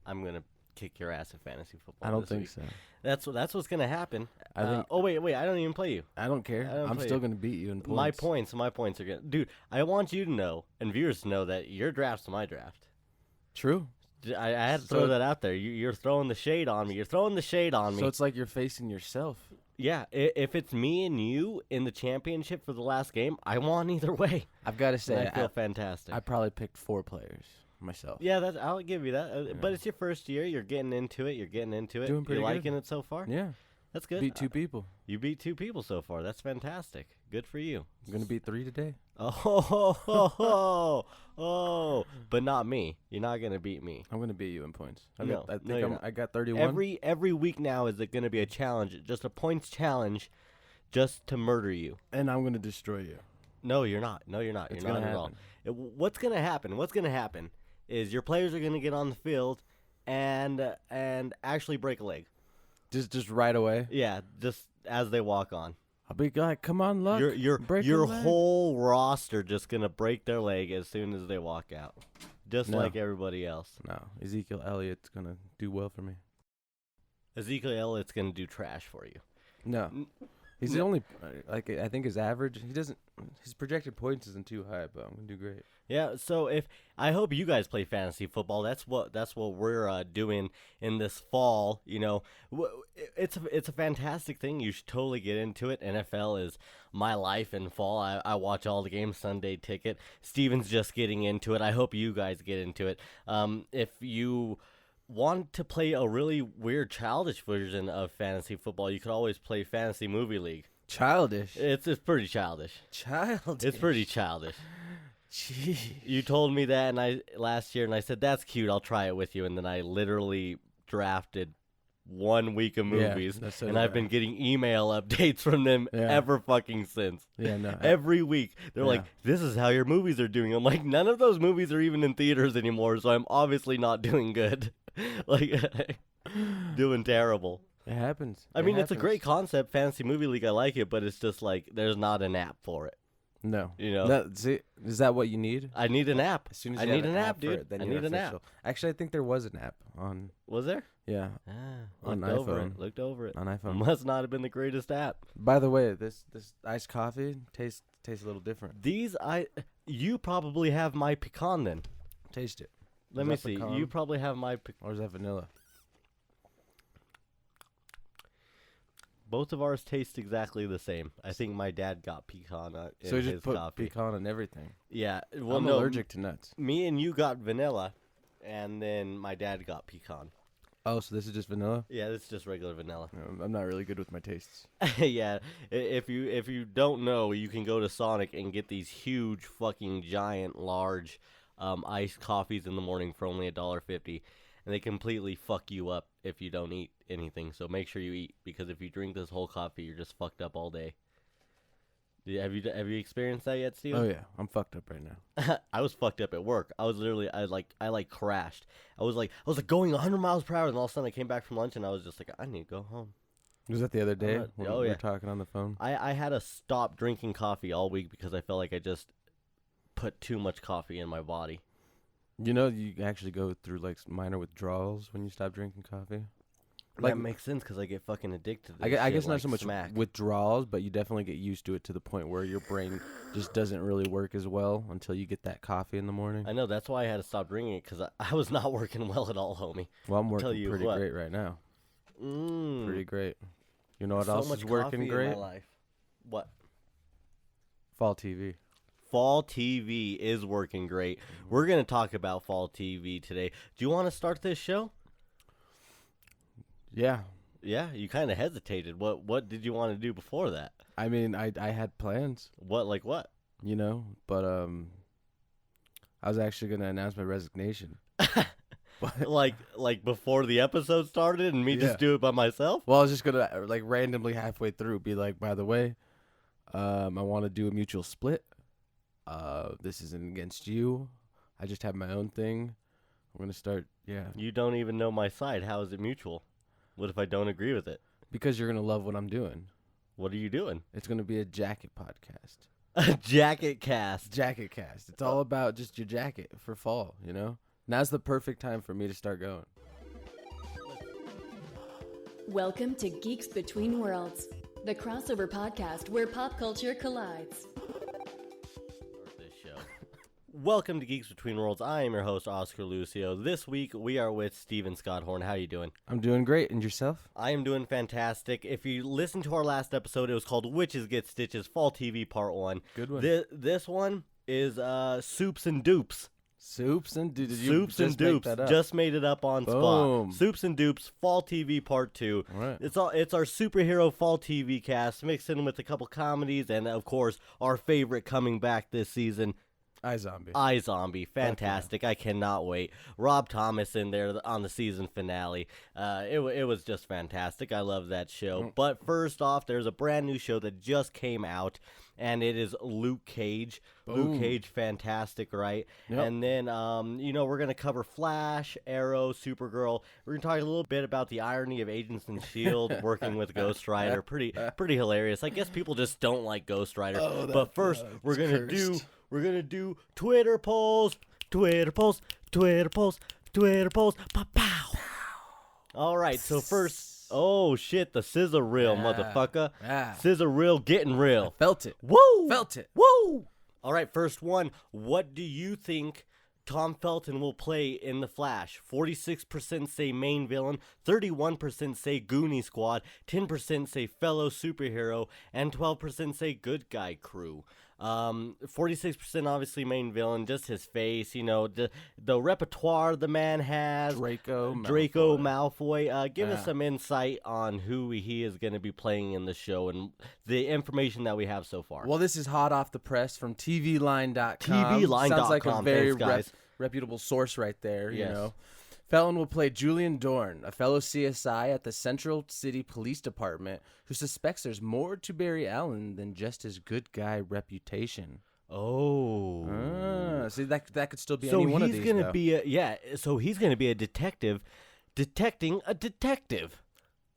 I'm gonna kick your ass in fantasy football. I don't this think week. so. That's what's gonna happen. I think. Oh wait, I don't even play you. I don't care. I don't I'm play still you. gonna beat you in My points. points are gonna. Dude, I want you to know and viewers to know that your draft's my draft. True. I had to throw that out there. You're throwing the shade on me. You're throwing the shade on me. So it's like you're facing yourself. Yeah, if it's me and you in the championship for the last game, I won either way. I've got to say, I feel fantastic. I probably picked 4 players myself. Yeah, I'll give you that. Yeah. But it's your first year. You're getting into it. Doing pretty You good. liking it so far? Yeah. That's good. Beat 2 people. You beat 2 people so far. That's fantastic. Good for you. I'm gonna beat 3 today. Oh, but not me. You're not gonna beat me. I'm gonna beat you in points. I No, think no, you're not. I got 31. Every week now is it gonna be a challenge, just a points challenge, just to murder you. And I'm gonna destroy you. No, you're not. No, you're not. It's You're not gonna at all. happen. What's gonna happen? What's gonna happen is your players are gonna get on the field and actually break a leg. Just right away. Yeah, just as they walk on. I'll be like, come on, Luck. Break Your leg. whole roster just gonna break their leg as soon as they walk out, just No. like everybody else. No, Ezekiel Elliott's gonna do well for me. Ezekiel Elliott's gonna do trash for you. No, he's the only like I think his average. His projected points isn't too high, but I'm gonna do great. Yeah, so I hope you guys play fantasy football. That's what we're doing in this fall. You know, it's a fantastic thing. You should totally get into it. NFL is my life in fall. I watch all the games. Sunday ticket. Steven's just getting into it. I hope you guys get into it. If you want to play a really weird, childish version of fantasy football, you could always play Fantasy Movie League. Childish. It's pretty childish. Childish. It's pretty childish. Jeez. You told me that last year, and I said, that's cute, I'll try it with you. And then I literally drafted 1 week of movies, and I've been getting email updates from them ever fucking since. Yeah, no. Every week. They're like, this is how your movies are doing. I'm like, none of those movies are even in theaters anymore, so I'm obviously not doing good. Like, doing terrible. It happens. I mean, it's a great concept, Fantasy Movie League, I like it, but it's just like, there's not an app for it. No. You know? No, see, is that what you need? I need an app. As soon as I you need have an app, for dude. it, then I you're need an app. official. Actually, I think there was an app on. Was there? Yeah, on Looked over iPhone. it. Looked over it. on iPhone. Must not have been the greatest app. By the way, this iced coffee tastes a little different. You probably have my pecan then. Taste it. Let Is me that see. pecan? You probably have my Or is that vanilla? both of ours taste exactly the same. I think my dad got pecan in So you his just put coffee. pecan in everything. Yeah. Well, I'm no, allergic to nuts. Me and you got vanilla, and then my dad got pecan. Oh, so this is just vanilla? Yeah, it's just regular vanilla. I'm not really good with my tastes. Yeah, if you don't know, you can go to Sonic and get these huge, fucking giant, large, iced coffees in the morning for only $1.50, and they completely fuck you up if you don't eat anything. So make sure you eat, because if you drink this whole coffee, you're just fucked up all day. Have you experienced that yet, Steve? Oh yeah, I'm fucked up right now. I was fucked up at work. I was literally, I crashed. I was going 100 miles per hour, and all of a sudden I came back from lunch, and I was just like, I need to go home. Was that the other day when oh, we yeah. were talking on the phone? I had to stop drinking coffee all week because I felt like I just put too much coffee in my body. You know, you actually go through like minor withdrawals when you stop drinking coffee. Like, that makes sense because I get fucking addicted to this I shit, guess not like so much smack. withdrawals, but you definitely get used to it to the point where your brain just doesn't really work as well until you get that coffee in the morning. I know, that's why I had to stop drinking it, because I was not working well at all, homie. Well, I'm Tell working you pretty what. great right now. Mm. Pretty great. You know what so else much is working coffee great? in my life. What? Fall TV. Fall TV is working great. We're going to talk about fall TV today. Do you want to start this show? Yeah. Yeah, you kind of hesitated. What did you want to do before that? I mean, I had plans, What, like what? you know, but I was actually going to announce my resignation. But, like before the episode started and me Yeah. just do it by myself? well, I was just going to like randomly halfway through be like, by the way, I want to do a mutual split. This isn't against you. I just have my own thing. I'm going to start, yeah. You don't even know my side. How is it mutual? What if I don't agree with it? Because you're going to love what I'm doing. What are you doing? It's going to be a jacket podcast. A jacket cast. Jacket cast. It's all about just your jacket for fall, you know? Now's the perfect time for me to start going. Welcome to Geeks Between Worlds, the crossover podcast where pop culture collides. This show. Welcome to Geeks Between Worlds. I am your host, Oscar Lucio. This week, we are with Steven Scott Horn. How you doing? I'm doing great. And yourself? I am doing fantastic. If you listened to our last episode, it was called Witches Get Stitches, Fall TV Part 1. Good one. This one is Supes and Dupes. Supes and Dupes. Supes and Dupes. Just made it up on Boom. spot. Supes and Dupes, Fall TV Part 2. All right. It's our superhero fall TV cast, mixed in with a couple comedies, and of course, our favorite coming back this season, Izombie. Fantastic. I cannot wait. Rob Thomas in there on the season finale. It was just fantastic. I love that show. But first off, there's a brand new show that just came out, and it is Luke Cage. Boom. Luke Cage, fantastic, right? Yep. And then, we're going to cover Flash, Arrow, Supergirl. We're going to talk a little bit about the irony of Agents and S.H.I.E.L.D. working with Ghost Rider. Pretty hilarious. I guess people just don't like Ghost Rider. But first, we're going to do Twitter polls. Pow. All right, so first, oh shit, the scissor reel, motherfucker. Yeah. Scissor reel getting real. Felt it. Woo! Felt it. Woo! All right, first one. What do you think Tom Felton will play in The Flash? 46% say main villain, 31% say Goonie Squad, 10% say fellow superhero, and 12% say good guy crew. 46% obviously main villain, just his face, the repertoire the man has. Draco Malfoy. Give us some insight on who he is going to be playing in the show and the information that we have so far. Well, this is hot off the press from tvline.com. tvline.com. Sounds like a very Thanks, guys. reputable source right there, Yes. you know. Felton will play Julian Dorn, a fellow CSI at the Central City Police Department who suspects there's more to Barry Allen than just his good guy reputation. Oh. See, that could still be any one of these, So he's going to be a detective detecting a detective.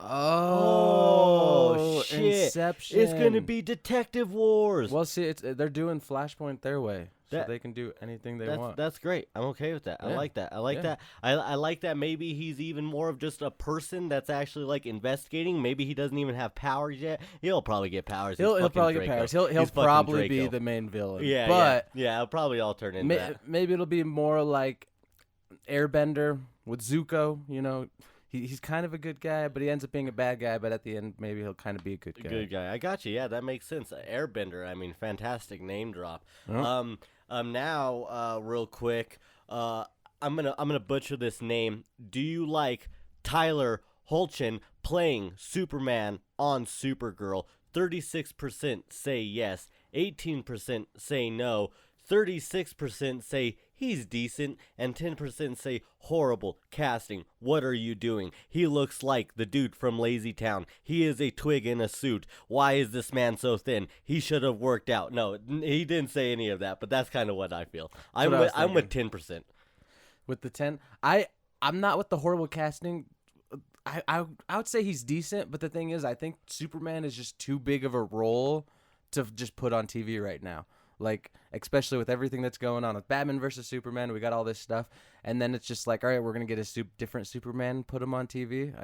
Oh, shit. Inception. It's going to be Detective Wars. Well, see, they're doing Flashpoint their way, so they can do anything they want. That's great. I'm okay with that. I like that. I like that. I like that maybe he's even more of just a person that's actually like investigating. Maybe he doesn't even have powers yet. He'll probably get powers. He'll probably get powers. He'll probably be the main villain. Yeah, but it'll probably all turn into that. Maybe it'll be more like Airbender with Zuko, He's kind of a good guy, but he ends up being a bad guy. But at the end, maybe he'll kind of be a good guy. Good guy. I got you. Yeah, that makes sense. Airbender. I mean, fantastic name drop. Oh. Now, real quick, I'm gonna butcher this name. Do you like Tyler Hoechlin playing Superman on Supergirl? 36% say yes. 18% say no. 36% say he's decent, and 10% say horrible casting. What are you doing? He looks like the dude from Lazy Town. He is a twig in a suit. Why is this man so thin? He should have worked out. No, he didn't say any of that, but that's kind of what I feel. I'm with 10%. With the 10, I'm not with the horrible casting. I would say he's decent, but the thing is, I think Superman is just too big of a role to just put on TV right now. Like, especially with everything that's going on with Batman versus Superman, we got all this stuff, and then it's just like, all right, we're gonna get a different Superman, put him on TV.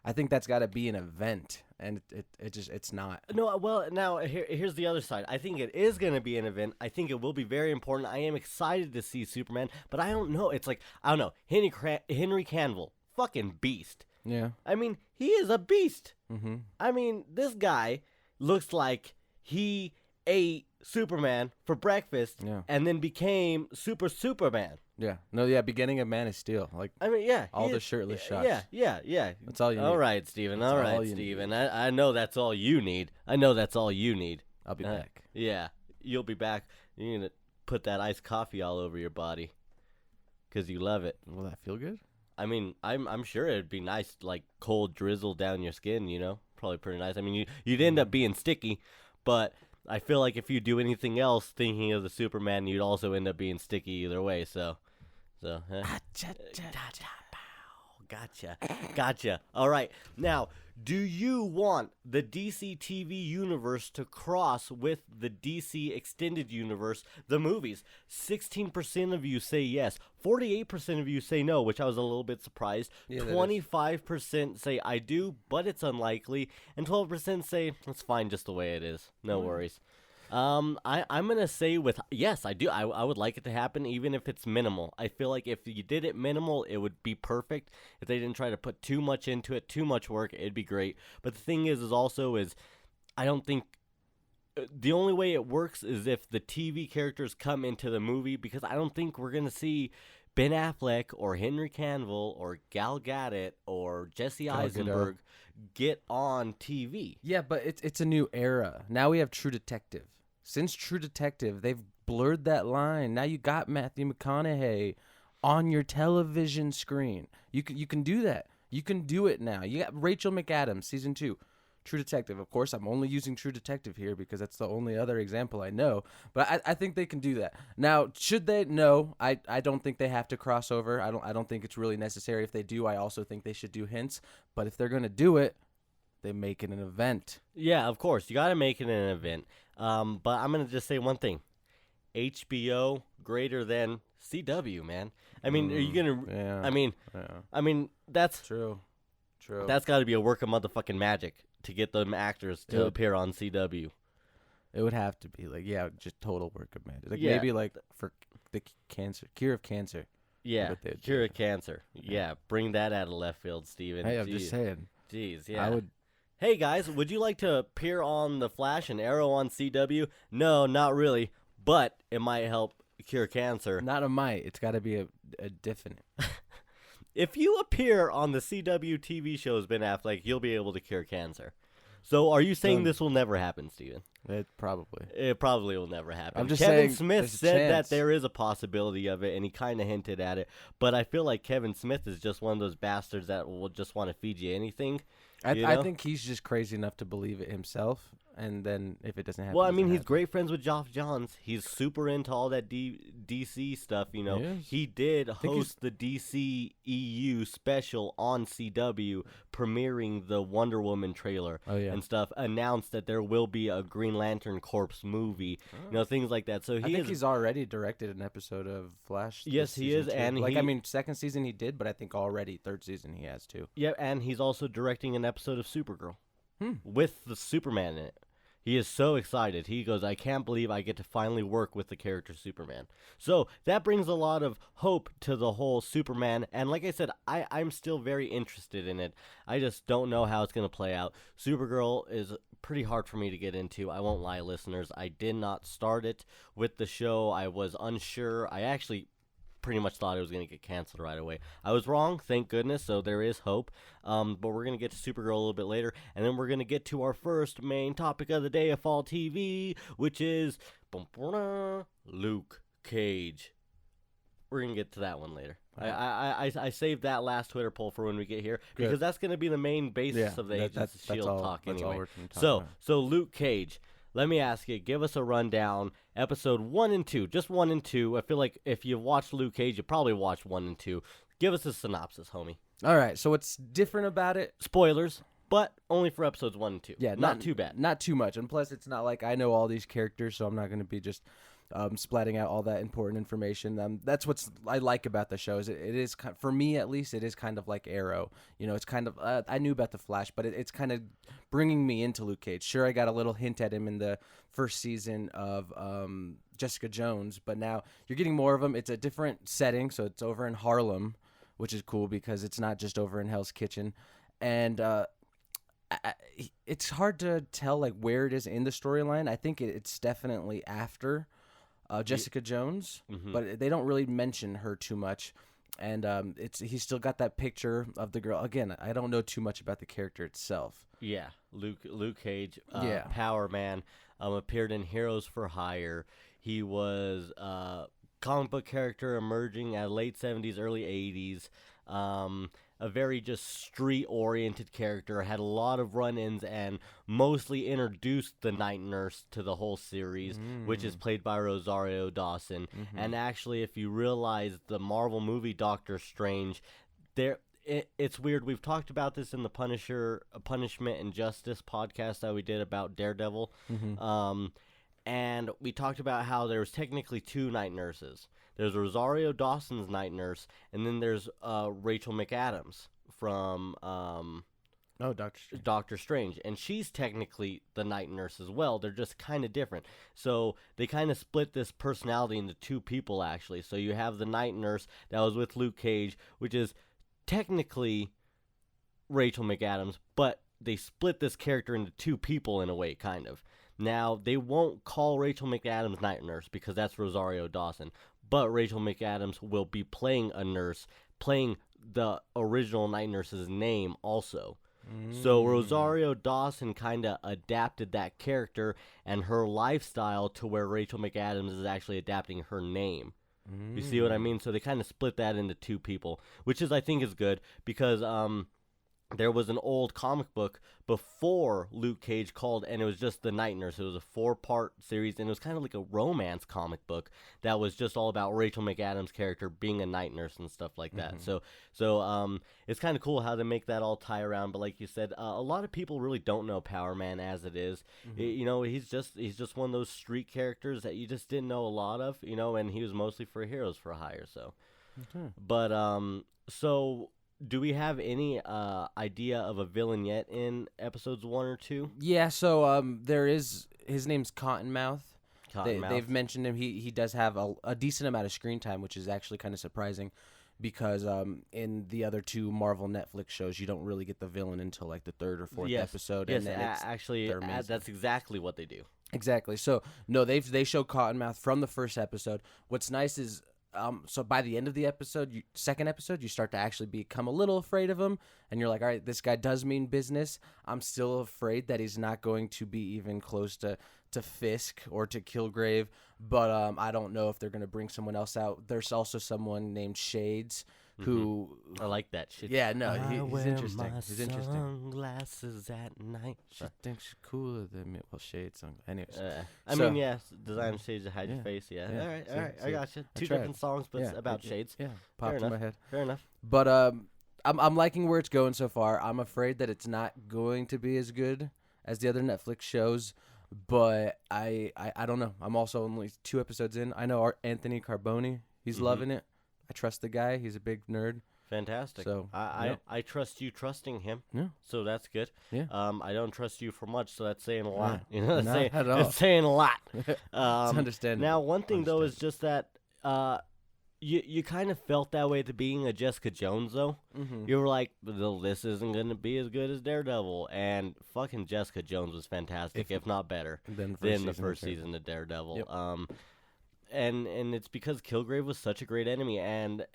I think that's got to be an event, and it's not. No, well, now here's the other side. I think it is gonna be an event. I think it will be very important. I am excited to see Superman, but I don't know. It's like, I don't know. Henry Cavill, fucking beast. Yeah. I mean, he is a beast. Mm-hmm. I mean, this guy looks like he ate Superman for breakfast and then became Superman. Yeah. No, yeah, beginning of Man of Steel. Like, I mean, yeah. All the shirtless shots. Yeah. That's all you need. All right, Steven. All right, Steven. I know that's all you need. I'll be back. Yeah. You'll be back. You're going to put that iced coffee all over your body because you love it. Will that feel good? I mean, I'm sure it'd be nice, like cold drizzle down your skin, Probably pretty nice. I mean, you'd end up being sticky, but I feel like if you do anything else thinking of the Superman, you'd also end up being sticky either way. So Gotcha. All right. Now, do you want the DC TV universe to cross with the DC extended universe, the movies? 16% of you say yes. 48% of you say no, which I was a little bit surprised. Yeah, 25% say I do, but it's unlikely. And 12% say it's fine just the way it is. No worries. I'm gonna say with yes, I do. I would like it to happen, even if it's minimal. I feel like if you did it minimal, it would be perfect. If they didn't try to put too much into it, too much work, it'd be great. But the thing is I don't think the only way it works is if the TV characters come into the movie, because I don't think we're gonna see Ben Affleck or Henry Cavill or Gal Gadot or Jesse Eisenberg get on TV. Yeah, but it's a new era. Now we have True Detective. Since True Detective, they've blurred that line. Now you got Matthew McConaughey on your television screen. You can do that. You can do it now. You got Rachel McAdams, season 2. True Detective. Of course, I'm only using True Detective here because that's the only other example I know. But I think they can do that. Now, should they? No, I don't think they have to cross over. I don't think it's really necessary. If they do, I also think they should do hints. But if they're gonna do it, they make it an event. Yeah, of course. You got to make it an event. But I'm going to just say one thing. HBO greater than CW, man. I mean, are you going to... Yeah. I mean, that's... True. That's got to be a work of motherfucking magic to get them actors to appear on CW. It would have to be just total work of magic. Yeah. Maybe for the cure of cancer. Yeah, cure of cancer. Yeah, bring that out of left field, Steven. Hey, I'm just saying. Jeez, yeah. I would... Hey guys, would you like to appear on The Flash and Arrow on CW? No, not really, but it might help cure cancer. Not a might. It's got to be a definite. If you appear on the CW TV shows, Ben Affleck, you'll be able to cure cancer. So are you saying this will never happen, Steven? It probably will never happen. I'm just Kevin saying Smith there's a said chance. that there is a possibility of it, and he kind of hinted at it. But I feel like Kevin Smith is just one of those bastards that will just want to feed you anything. I think he's just crazy enough to believe it himself, and then if it doesn't happen... Well, I mean, he's great friends with Geoff Johns. He's super into all that DC stuff, you know. He did host the DC EU special on CW, premiering the Wonder Woman trailer and stuff, announced that there will be a Green Lantern Corps movie, you know, things like that. So I think he's already directed an episode of Flash. Yes, he is, and second season he did, but I think already third season he has too. Yeah, and he's also directing an episode of Supergirl with the Superman in it. He is so excited. He goes, I can't believe I get to finally work with the character Superman. So that brings a lot of hope to the whole Superman. And like I said, I'm still very interested in it. I just don't know how it's going to play out. Supergirl is pretty hard for me to get into. I won't lie, listeners. I did not start it with the show. I was unsure. I actually pretty much thought it was going to get canceled right away. I was wrong, thank goodness, so there is hope. But we're going to get to Supergirl a little bit later, and then we're going to get to our first main topic of the day of fall TV, which is Luke Cage. We're going to get to that one later. I saved that last Twitter poll for when we get here, because that's going to be the main basis of the Agents of S.H.I.E.L.D. talk anyway. So Luke Cage. Let me ask you, give us a rundown, episode 1 and 2, just 1 and 2. I feel like if you've watched Luke Cage, you probably watched 1 and 2. Give us a synopsis, homie. All right, so what's different about it? Spoilers, but only for episodes 1 and 2. Yeah, not too bad. Not too much, and plus it's not like I know all these characters, so I'm not going to be just splatting out all that important information. That's what I like about the show. Is it is, for me at least, it is kind of like Arrow. You know, it's kind of I knew about the Flash, but it's kind of bringing me into Luke Cage. Sure, I got a little hint at him in the first season of Jessica Jones, but now you're getting more of him. It's a different setting, so it's over in Harlem, which is cool because it's not just over in Hell's Kitchen, and it's hard to tell like where it is in the storyline. I think it's definitely after Jessica Jones, but they don't really mention her too much. And he's still got that picture of the girl. Again, I don't know too much about the character itself. Yeah, Luke Cage, Power Man, appeared in Heroes for Hire. He was a comic book character emerging at late 70s, early 80s. A very just street-oriented character, had a lot of run-ins, and mostly introduced the Night Nurse to the whole series, which is played by Rosario Dawson. And actually, if you realize the Marvel movie Doctor Strange, it's weird. We've talked about this in the Punishment and Justice podcast that we did about Daredevil. And we talked about how there was technically 2 night nurses. There's Rosario Dawson's night nurse, and then there's Rachel McAdams from Doctor Strange. And she's technically the night nurse as well. They're just kind of different. So they kind of split this personality into 2 people, actually. So you have the night nurse that was with Luke Cage, which is technically Rachel McAdams, but they split this character into 2 people in a way, kind of. Now, they won't call Rachel McAdams night nurse because that's Rosario Dawson, but Rachel McAdams will be playing a nurse, playing the original night nurse's name also. So Rosario Dawson kind of adapted that character and her lifestyle to where Rachel McAdams is actually adapting her name. You see what I mean? So they kind of split that into 2 people, which I think is good because there was an old comic book before Luke Cage called, and it was just the night nurse. It was a 4-part series, and it was kind of like a romance comic book that was just all about Rachel McAdams' character being a night nurse and stuff like that. So it's kind of cool how they make that all tie around. But like you said, a lot of people really don't know Power Man as it is. You know, he's just one of those street characters that you just didn't know a lot of. You know, and he was mostly for Heroes for Hire. So, but so. Do we have any idea of a villain yet in episodes 1 or 2? Yeah, so there is, his name's Cottonmouth. Cottonmouth. They've mentioned him. He does have a decent amount of screen time, which is actually kind of surprising because in the other 2 Marvel Netflix shows, you don't really get the villain until like the 3rd or 4th episode. Yes, and then actually, that's exactly what they do. Exactly. So, no, they show Cottonmouth from the first episode. What's nice is... so by the end of the episode, second episode, you start to actually become a little afraid of him, and you're like, all right, this guy does mean business. I'm still afraid that he's not going to be even close to Fisk or to Kilgrave, but I don't know if they're going to bring someone else out. There's also someone named Shades who... I like that shit. Yeah, no, he's interesting. He's interesting. Sunglasses at night. She thinks she's cooler than me. Well, Shades. Anyways. I mean, yes, design shades to hide your face. Yeah. Yeah. All right. I got you. 2 tried. different songs, but it's about shades. Yeah, popped in my head. Fair enough. But I'm liking where it's going so far. I'm afraid that it's not going to be as good as the other Netflix shows, but I don't know. I'm also only 2 episodes in. I know Anthony Carboni. He's loving it. I trust the guy. He's a big nerd. Fantastic. So I trust you trusting him. Yeah. So that's good. Yeah. I don't trust you for much, so that's saying a lot. Yeah. You know, Not at all. It's saying a lot. It's understandable. Now, one thing though is just that you kind of felt that way at the beginning of Jessica Jones though. You were like, well, this isn't gonna be as good as Daredevil, and fucking Jessica Jones was fantastic, if not better, than the first season of Daredevil. Yep. And it's because Kilgrave was such a great enemy, and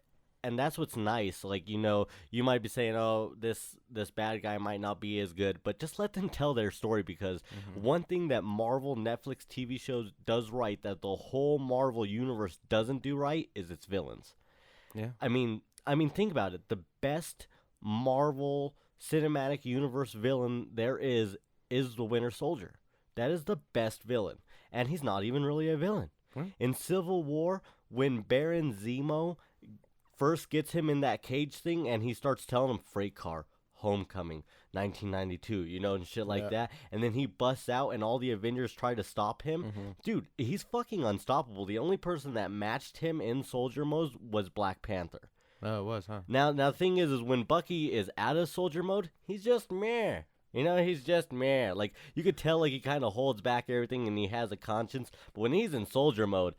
that's what's nice. Like, you know, you might be saying, oh, this bad guy might not be as good, but just let them tell their story, because one thing that Marvel Netflix TV shows does right that the whole Marvel universe doesn't do right is its villains. Yeah. I mean, think about it. The best Marvel Cinematic Universe villain there is the Winter Soldier. That is the best villain, and he's not even really a villain. In Civil War, when Baron Zemo first gets him in that cage thing and he starts telling him freight car, homecoming, 1992, you know, and shit like that, and then he busts out and all the Avengers try to stop him. Dude, he's fucking unstoppable. The only person that matched him in soldier mode was Black Panther. Oh, it was, huh? Now the thing is when Bucky is out of soldier mode, he's just meh. You know, he's just meh. Like, you could tell, like, he kind of holds back everything and he has a conscience. But when he's in soldier mode,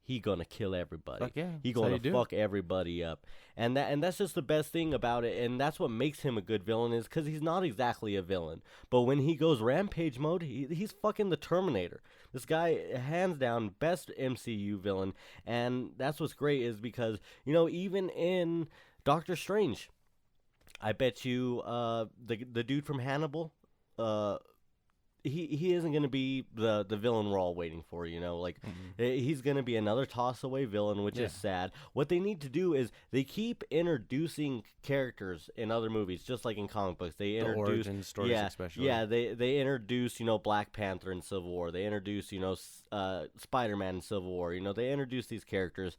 he gonna kill everybody. Fuck yeah. He gonna fuck everybody up. And that's just the best thing about it. And that's what makes him a good villain, is because he's not exactly a villain. But when he goes rampage mode, he's fucking the Terminator. This guy, hands down, best MCU villain. And that's what's great, is because, you know, even in Doctor Strange, I bet you the dude from Hannibal, he isn't going to be the villain we're all waiting for, you know? Like, he's going to be another toss-away villain, which is sad. What they need to do is they keep introducing characters in other movies, just like in comic books. They introduce... The origin stories especially. Yeah, they introduce, you know, Black Panther in Civil War. They introduce, you know, Spider-Man in Civil War. You know, they introduce these characters.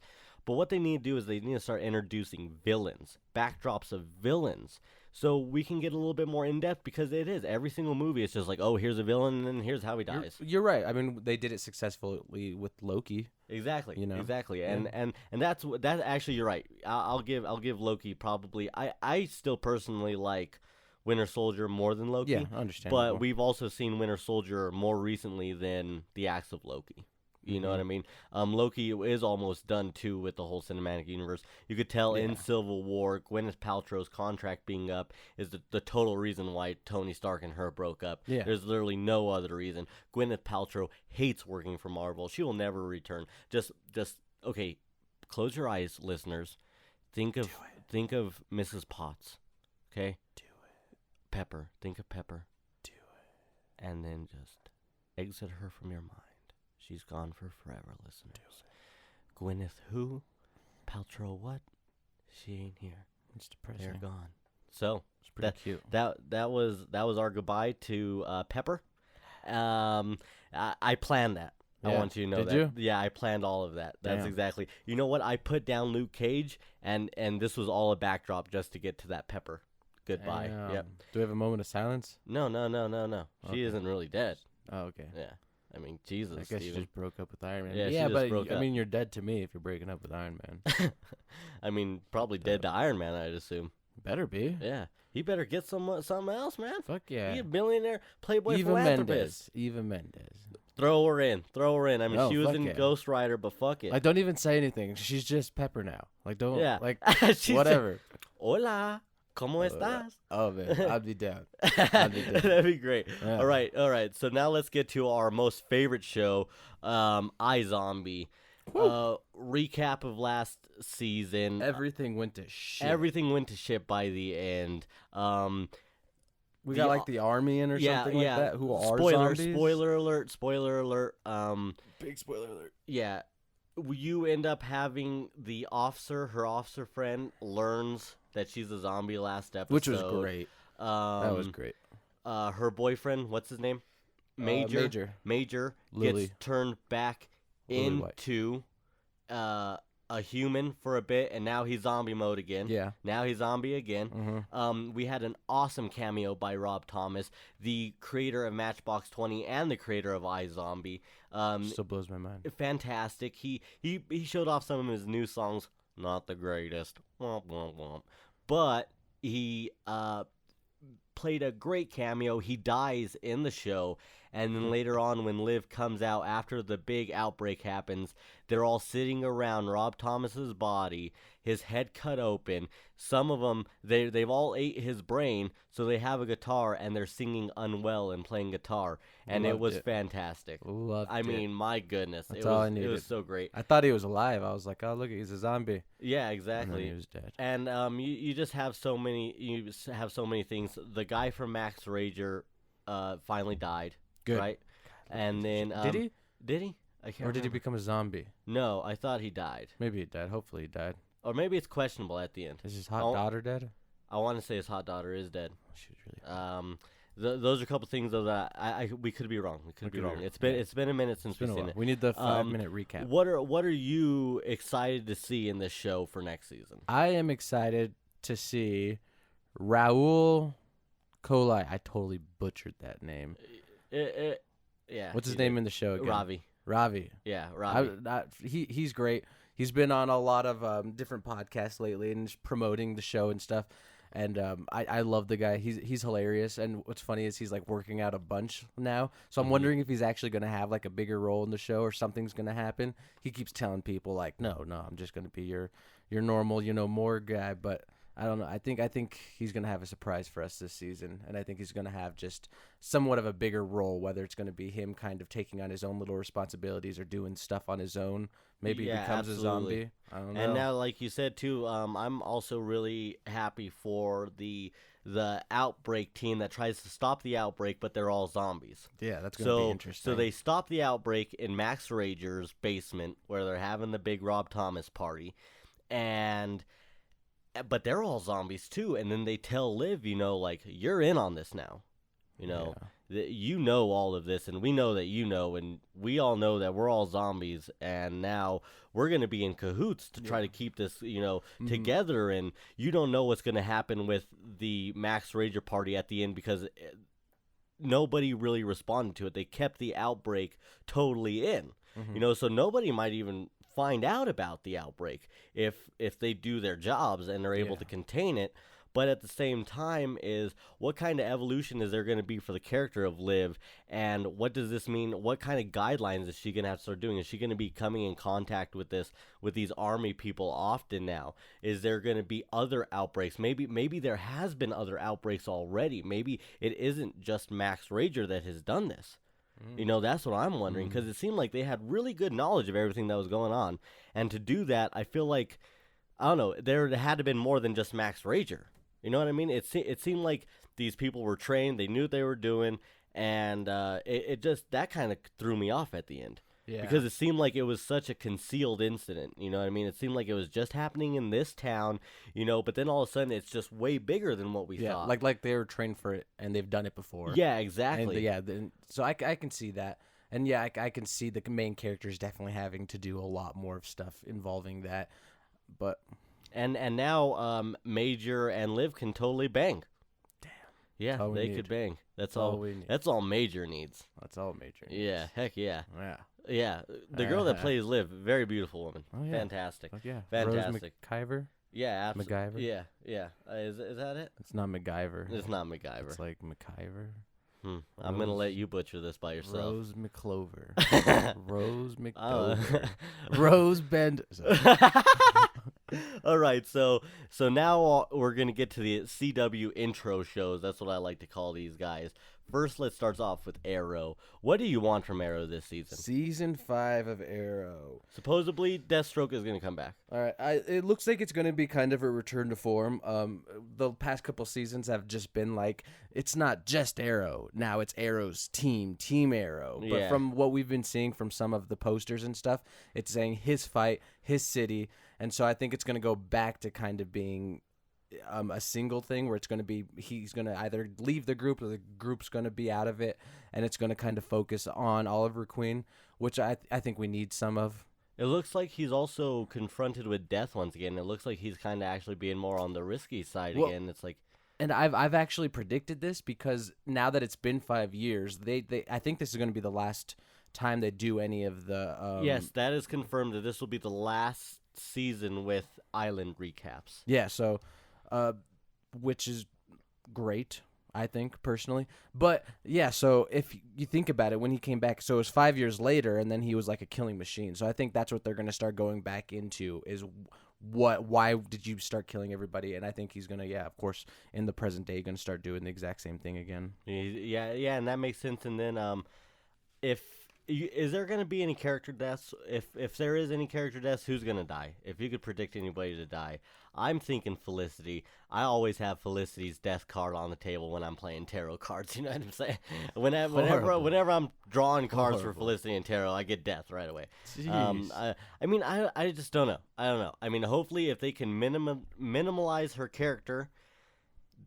But what they need to do is they need to start introducing villains, backdrops of villains, so we can get a little bit more in depth, because it is every single movie. It's just like, oh, here's a villain, and then here's how he dies. You're right. I mean, they did it successfully with Loki. Exactly. You know? Exactly. And that's that. Actually, you're right. I'll give Loki probably. I still personally like Winter Soldier more than Loki. Yeah, I understand. But we've also seen Winter Soldier more recently than the acts of Loki. You know what I mean? Loki is almost done, too, with the whole cinematic universe. You could tell in Civil War, Gwyneth Paltrow's contract being up is the total reason why Tony Stark and her broke up. Yeah. There's literally no other reason. Gwyneth Paltrow hates working for Marvel. She will never return. Just okay, close your eyes, listeners. Think of Mrs. Potts, okay? Do it. Pepper. Think of Pepper. Do it. And then just exit her from your mind. She's gone for forever, listeners. Gwyneth who? Paltrow what? She ain't here. It's depressing. They're gone. So It's pretty cute. that was our goodbye to Pepper. I planned that. I Yeah. want you to know Did that. you? Yeah, I planned all of that. That's Damn. exactly. You know what? I put down Luke Cage, and this was all a backdrop just to get to that Pepper goodbye. Damn. Yep. Do we have a moment of silence? No. She Okay. isn't really dead. Oh, okay. Yeah. I mean, Jesus, I guess you Steven. just broke up with Iron Man. Yeah, she yeah, just but broke I up. mean, you're dead to me if you're breaking up with Iron Man. I mean, probably dead to Iron Man, I'd assume. Better be. Yeah. He better get something else, man. Fuck yeah. He a billionaire, playboy Eva philanthropist. Mendes. Throw her in. I mean, No, she was fuck in yeah. Ghost Rider, but fuck it. Like, don't even say anything. She's just Pepper now. Like, don't. Yeah. Like, She whatever. said, hola, ¿cómo estás? Oh man, I'd be down. I'd be down. That'd be great. Yeah. All right. So now let's get to our most favorite show, iZombie. Recap of last season. Everything went to shit. Everything went to shit by the end. We got like the army in or something like that. Who are zombies? Spoiler alert. Big spoiler alert. Yeah. You end up having her officer friend learns that she's a zombie last episode. Which was great. That was great. Her boyfriend, what's his name? Major. Lily. Gets turned back Lily White. into a human for a bit, and now he's zombie mode again. Yeah. Now he's zombie again. We had an awesome cameo by Rob Thomas, the creator of Matchbox 20 and the creator of iZombie. Still blows my mind. Fantastic. He showed off some of his new songs. Not the greatest. Womp, womp, womp. But he played a great cameo. He dies in the show, and then later on when Liv comes out after the big outbreak happens, they're all sitting around Rob Thomas's body, his head cut open. Some of them, they've all ate his brain, so they have a guitar and they're singing Unwell and playing guitar, and it Loved was it. fantastic. Loved I it. mean, my goodness, That's it all I was needed. so great. I thought he was alive. I was like, oh look, he's a zombie. Yeah, And exactly. then he was dead. And you just have so many things. The guy from Max Rager finally died. Good. Right? And then Did he? Did he? I can't Or did he remember. become a zombie? No, I thought he died. Maybe he died. Hopefully he died. Or maybe it's questionable at the end. Is his hot Oh. daughter dead? I want to say his hot daughter is dead. She was really. Those are a couple things though that we could be wrong. We could be wrong. It's been a minute since It's been we've a seen while. it. We need the 5-minute recap. What are you excited to see in this show for next season? I am excited to see Raul Colai. I totally butchered that name. Yeah. What's his you name did. in the show again? Ravi. Ravi. Yeah, Ravi. He's great. He's been on a lot of different podcasts lately and just promoting the show and stuff. And I love the guy. He's hilarious. And what's funny is he's like working out a bunch now. So I'm wondering if he's actually going to have like a bigger role in the show or something's going to happen. He keeps telling people like, no, I'm just going to be your normal, more guy. But I don't know. I think he's going to have a surprise for us this season. And I think he's going to have just somewhat of a bigger role, whether it's going to be him kind of taking on his own little responsibilities or doing stuff on his own. Maybe he becomes absolutely. a zombie. I don't know. And now, like you said too, I'm also really happy for the outbreak team that tries to stop the outbreak, but they're all zombies. Yeah, that's going to be interesting. So they stop the outbreak in Max Rager's basement where they're having the big Rob Thomas party, but they're all zombies too. And then they tell Liv, like, you're in on this now. You know, you know all of this, and we know that you know, and we all know that we're all zombies, and now we're going to be in cahoots to try to keep this, you know, together, and you don't know what's going to happen with the Max Rager party at the end because nobody really responded to it. They kept the outbreak totally in, you know, so nobody might even find out about the outbreak if they do their jobs and they're able to contain it. But at the same time is what kind of evolution is there going to be for the character of Liv, and what does this mean? What kind of guidelines is she going to have to start doing? Is she going to be coming in contact with these army people often now? Is there going to be other outbreaks? Maybe there has been other outbreaks already. Maybe it isn't just Max Rager that has done this. You know, that's what I'm wondering, because it seemed like they had really good knowledge of everything that was going on. And to do that, I feel like, I don't know, there had to have been more than just Max Rager. You know what I mean? It seemed like these people were trained, they knew what they were doing, and it just, that kind of threw me off at the end. Yeah. Because it seemed like it was such a concealed incident, you know what I mean? It seemed like it was just happening in this town, you know, but then all of a sudden it's just way bigger than what we thought. Like they were trained for it, and they've done it before. Yeah, exactly. And, so I can see that. And yeah, I can see the main characters definitely having to do a lot more of stuff involving that, but... And now Major and Liv can totally bang. Damn. Yeah, they could bang. That's all we need. That's all Major needs. That's all Major needs. Yeah, heck yeah. Yeah. Yeah, the girl that plays Liv, very beautiful woman. Oh, yeah. Fantastic. Oh, yeah. Fantastic. Rose McIver? Yeah, absolutely. MacGyver? Yeah. Is that it? It's not MacGyver. It's not MacGyver. It's like McIver. I'm going to let you butcher this by yourself. Rose McClover. Rose McDover. Rose Bend. All right, so now we're going to get to the CW intro shows. That's what I like to call these guys. First, let's start off with Arrow. What do you want from Arrow this season? Season 5 of Arrow. Supposedly, Deathstroke is going to come back. All right. It looks like it's going to be kind of a return to form. The past couple seasons have just been like, it's not just Arrow. Now it's Arrow's Team Arrow. But from what we've been seeing from some of the posters and stuff, it's saying his fight, his city. And so I think it's going to go back to kind of being a single thing where it's going to be he's going to either leave the group or the group's going to be out of it, and it's going to kind of focus on Oliver Queen, which I think we need some of. It looks like he's also confronted with death once again. It looks like he's kind of actually being more on the risky side again. It's like, and I've actually predicted this because now that it's been 5 years, I think this is going to be the last time they do any of the. Yes, that is confirmed that this will be the last season with Island recaps. Yeah, so. Which is great, I think, personally. But, yeah, so if you think about it, when he came back, so it was 5 years later, and then he was like a killing machine. So I think that's what they're going to start going back into is why did you start killing everybody? And I think he's going to, of course, in the present day, going to start doing the exact same thing again. Yeah, and that makes sense. And then is there going to be any character deaths? If there is any character deaths, who's going to die? If you could predict anybody to die, I'm thinking Felicity. I always have Felicity's death card on the table when I'm playing tarot cards. You know what I'm saying? Whenever I'm drawing cards for Felicity and tarot, I get death right away. I just don't know. I don't know. I mean, hopefully if they can minimalize her character,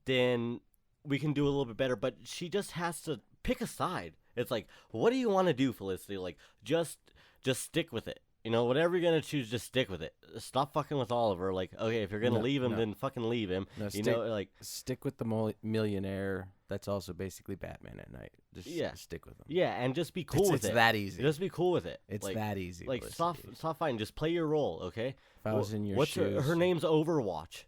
then we can do a little bit better. But she just has to pick a side. It's like, what do you want to do, Felicity? Like, just stick with it. You know, whatever you're going to choose, just stick with it. Stop fucking with Oliver. Like, okay, if you're going to leave him, then fucking leave him. No, stick with the millionaire. That's also basically Batman at night. Just stick with him. Yeah, and just be cool with it. It's that easy. Just be cool with it. It's that easy. Like, stop fighting. Just play your role, okay? If I was in your shoes. Her name's Overwatch.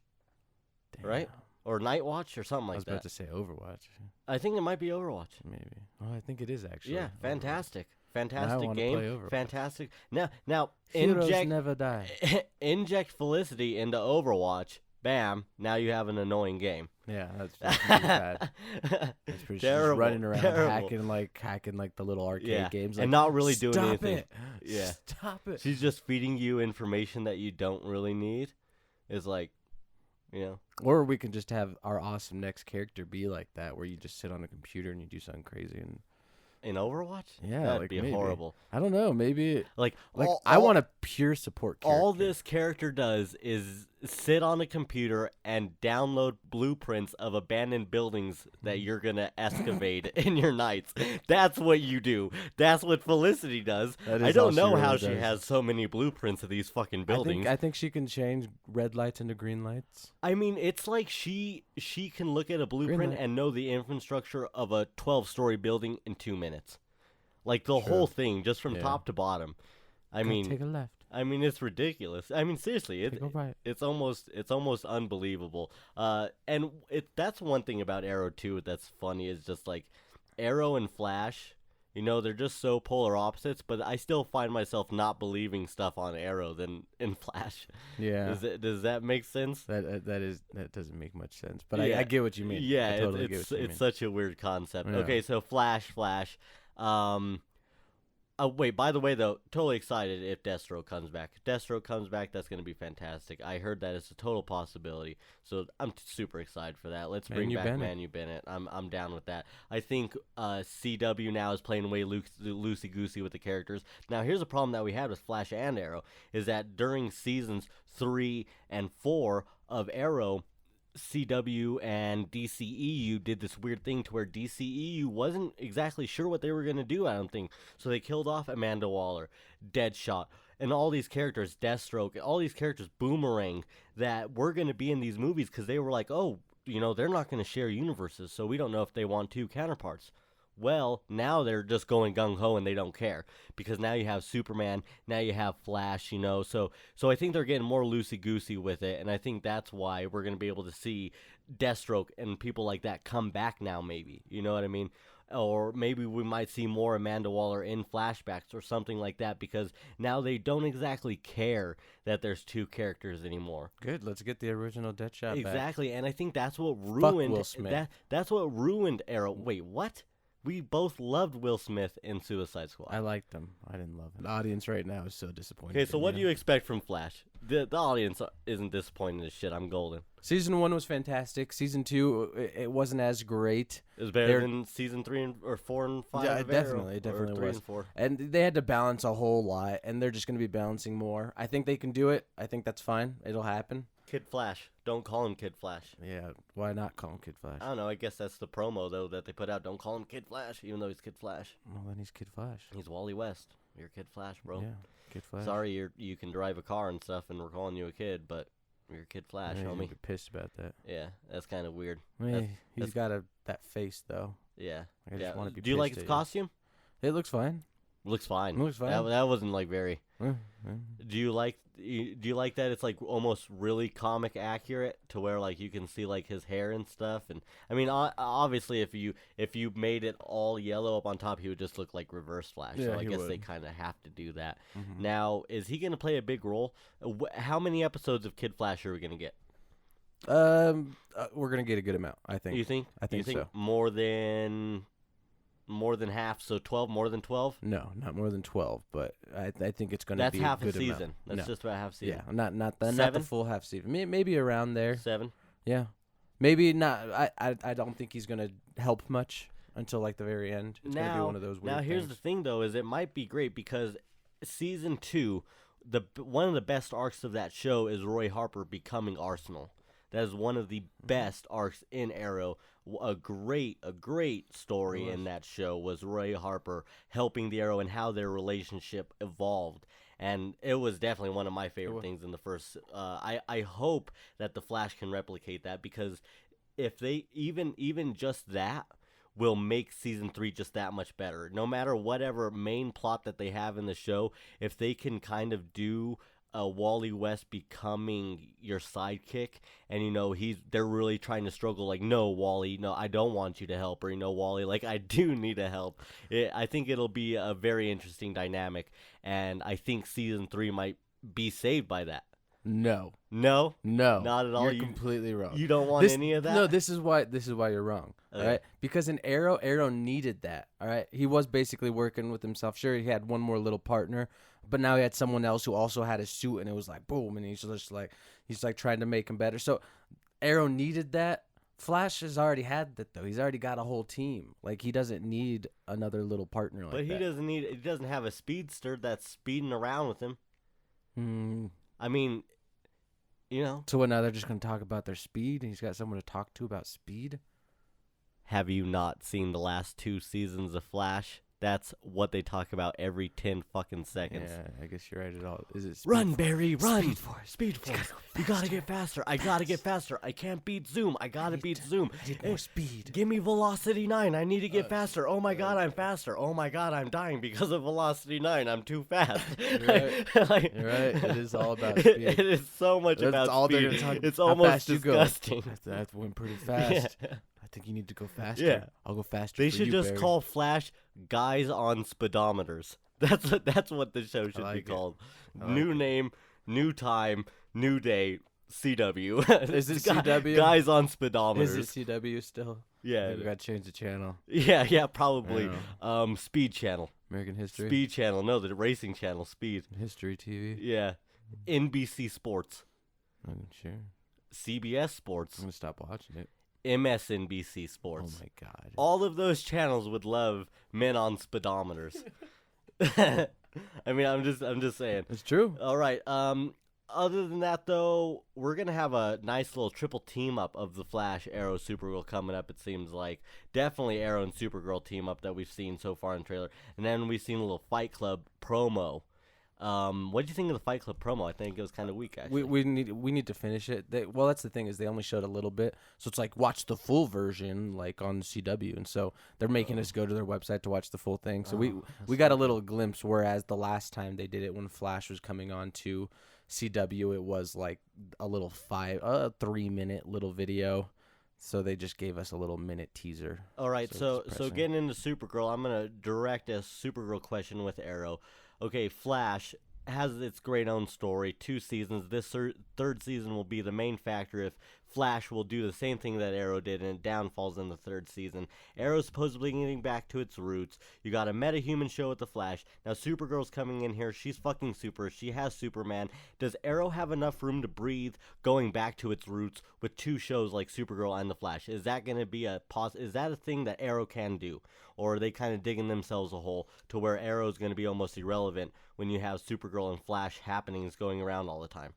Damn. Right? Or Nightwatch or something like that. I was about to say Overwatch. I think it might be Overwatch. Maybe. Oh, I think it is actually. Yeah, fantastic. Overwatch. Fantastic game. Fantastic. Now Heroes never die. Inject Felicity into Overwatch. Bam. Now you have an annoying game. Yeah, that's pretty bad. That's pretty terrible. Just running around hacking like the little arcade games. Like, and not really doing anything. Stop it. Yeah. Stop it. She's just feeding you information that you don't really need. It's like, you know. Or we can just have our awesome next character be like that, where you just sit on a computer and you do something crazy and. In Overwatch? Yeah, that'd be horrible. I don't know. Maybe I want a pure support character. All this character does is sit on a computer and download blueprints of abandoned buildings that you're gonna excavate in your nights. That's what you do. That's what Felicity does. That I is don't all she know how really she does. has so many blueprints of these fucking buildings. I think she can change red lights into green lights. I mean, it's like she can look at a blueprint light. and know the infrastructure of a 12-story building in 2 minutes. Like the whole thing, just from Yeah. top to bottom. I Gotta mean, take a left. I mean, it's ridiculous. I mean, seriously, Take a right. it's almost unbelievable. And that's one thing about Arrow too that's funny is just like Arrow and Flash. You know, they're just so polar opposites. But I still find myself not believing stuff on Arrow than in Flash. Yeah. Does that make sense? That doesn't make much sense. But Yeah. I get what you mean. Yeah, I totally it's get what you mean. such a weird concept. Yeah. Okay, so Flash. Wait, by the way, though, totally excited if Destro comes back. If Destro comes back, that's going to be fantastic. I heard that it's a total possibility, so I'm super excited for that. Let's bring Manu back Bennett. Manu Bennett. I'm down with that. I think CW now is playing way loosey-goosey with the characters. Now, here's a problem that we had with Flash and Arrow, is that during seasons 3 and 4 of Arrow, CW and DCEU did this weird thing to where DCEU wasn't exactly sure what they were going to do, I don't think. So they killed off Amanda Waller, Deadshot, and all these characters, Deathstroke, all these characters, Boomerang, that were going to be in these movies because they were like, oh, you know, they're not going to share universes, so we don't know if they want two counterparts. Well, now they're just going gung-ho and they don't care because now you have Superman, now you have Flash, you know. So I think they're getting more loosey-goosey with it, and I think that's why we're going to be able to see Deathstroke and people like that come back now maybe, you know what I mean? Or maybe we might see more Amanda Waller in flashbacks or something like that because now they don't exactly care that there's two characters anymore. Good. Let's get the original Deadshot back. Exactly, and I think that's what ruined Will Smith. That's what ruined Arrow. Wait, what? We both loved Will Smith in Suicide Squad. I liked him. I didn't love him. The audience right now is so disappointed. Okay, so in what do you expect from Flash? The audience isn't disappointed as shit. I'm golden. Season 1 was fantastic. Season 2, it wasn't as great. It was better than season 3 or 4 and 5. Yeah, of definitely, Arrow, it definitely or 3 was. and 4. And they had to balance a whole lot, and they're just going to be balancing more. I think they can do it. I think that's fine. It'll happen. Kid Flash. Don't call him Kid Flash. Yeah, why not call him Kid Flash? I don't know. I guess that's the promo though that they put out. Don't call him Kid Flash, even though he's Kid Flash. Well, then he's Kid Flash. He's Wally West. You're Kid Flash, bro. Yeah, Kid Flash. Sorry, you can drive a car and stuff, and we're calling you a kid, but you're Kid Flash, Yeah, homie. you'd be pissed about that. Yeah, that's kind of weird. He's that's- got that face though. Yeah. I just want to be. Do you like pissed his at costume? It looks fine. Looks fine. Looks fine. That wasn't like very. Mm. Do you like that it's like almost really comic accurate to where like you can see like his hair and stuff? And I mean, obviously, if you made it all yellow up on top, he would just look like Reverse Flash. Yeah, so I he guess would. they kind of have to do that. Mhm. Now, is he gonna play a big role? How many episodes of Kid Flash are we gonna get? We're gonna get a good amount. I think. You think? I think so. More than half, so 12, more than 12? No, not more than 12, but I think it's gonna That's be half a good a season. amount. That's No. just about half season. Yeah, not the 7? full half season. Maybe around there. 7? Yeah, maybe not. I don't think he's gonna help much until like the very end. It's gonna be one of those weird Now here's things. the thing though, is it might be great because season 2, one of the best arcs of that show is Roy Harper becoming Arsenal. That is one of the best arcs in Arrow. A great story in that show was Roy Harper helping the Arrow and how their relationship evolved. And it was definitely one of my favorite things in the first. I hope that the Flash can replicate that because if they even just that will make season 3 just that much better. No matter whatever main plot that they have in the show, if they can kind of do Wally West becoming your sidekick, and they're really trying to struggle. Like, no, Wally, no, I don't want you to help, or Wally, like I do need to help. I think it'll be a very interesting dynamic, and I think season 3 might be saved by that. No, No, not at all. You're completely wrong. You don't want any of that. No, this is why you're wrong. Okay. All right, because in Arrow needed that. All right, he was basically working with himself. Sure, he had one more little partner, but now he had someone else who also had a suit, and it was like boom, and he's like trying to make him better. So Arrow needed that. Flash has already had that though. He's already got a whole team. Like he doesn't need another little partner like But that. he doesn't have a speedster that's speeding around with him. Hmm. I mean, you know. So what, now they're just going to talk about their speed, and he's got someone to talk to about speed? Have you not seen the last 2 seasons of Flash? That's what they talk about every 10 fucking seconds. Yeah, I guess you're right at all. Is it Run, Barry, run! Speed Force. Speed Force. You gotta get faster. I gotta get faster. I can't beat Zoom. I gotta beat Zoom. I need more speed. Give me Velocity 9. I need to get faster. Oh my god, I'm faster. Oh my god, I'm dying because of Velocity 9. I'm too fast. You're right. You're right. It is all about speed. It is so much That's about all they're speed. gonna talk- It's how almost fast you go. disgusting. That went pretty fast. Yeah. I think you need to go faster. Yeah. I'll go faster. They for should you, just Barry. call Flash guys on speedometers. That's what the show should like be it. called. I like New it. name, new time, new day. CW. Is it CW? Guys on Is speedometers. it CW still? I Yeah. think we got to change the channel. Yeah, probably. I Speed Channel. American History. Speed Channel. No, the racing channel. Speed. History TV. Yeah. NBC Sports. I'm sure. CBS Sports. I'm gonna stop watching it. MSNBC Oh Sports. my god. All of those channels would love men on speedometers. I mean, I'm just saying. It's true. All right. Other than that, though, we're gonna have a nice little triple team up of the Flash, Arrow, Supergirl coming up. It seems like definitely Arrow and Supergirl team up that we've seen so far in the trailer, and then we've seen a little Fight Club promo. What do you think of the Fight Club promo? I think it was kind of weak, actually. We need to finish it. Well, that's the thing, is they only showed a little bit, so it's like watch the full version like on CW, and so they're making us go to their website to watch the full thing. So we got a little glimpse, whereas the last time they did it when Flash was coming on to CW, it was like a little 3-minute little video. So they just gave us a little minute teaser. All right, so it's depressing. getting into Supergirl, I'm gonna direct a Supergirl question with Arrow. Okay, Flash has its great own story, 2 seasons. This third season will be the main factor if Flash will do the same thing that Arrow did and it downfalls in the 3rd season. Arrow's supposedly getting back to its roots. You got a meta-human show with the Flash. Now Supergirl's coming in here. She's fucking super. She has Superman. Does Arrow have enough room to breathe going back to its roots with 2 shows like Supergirl and the Flash? Is that going to be is that a thing that Arrow can do? Or are they kind of digging themselves a hole to where Arrow's going to be almost irrelevant when you have Supergirl and Flash happenings going around all the time?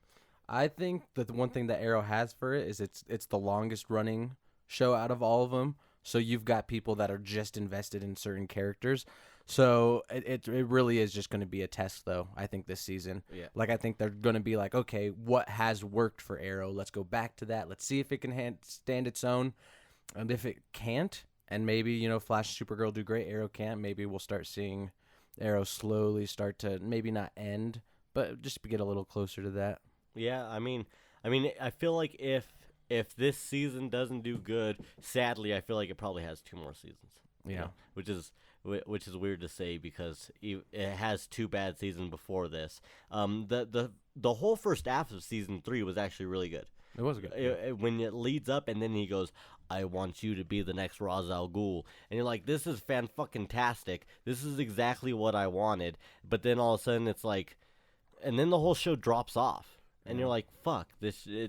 I think that the one thing that Arrow has for it is it's the longest running show out of all of them. So you've got people that are just invested in certain characters. So it really is just going to be a test, though, I think, this season. Yeah. Like, I think they're going to be like, okay, what has worked for Arrow? Let's go back to that. Let's see if it can stand its own. And if it can't, and maybe, Flash and Supergirl do great, Arrow can't, maybe we'll start seeing Arrow slowly start to maybe not end, but just get a little closer to that. Yeah, I mean, I feel like if this season doesn't do good, sadly, I feel like it probably has 2 more seasons. Yeah. Which is weird to say because it has 2 bad seasons before this. The whole first half of season 3 was actually really good. It was good. When it leads up and then he goes, I want you to be the next Ra's al Ghul. And you're like, this is fan-fucking-tastic. This is exactly what I wanted. But then all of a sudden it's like, and then the whole show drops off. And you're like, fuck,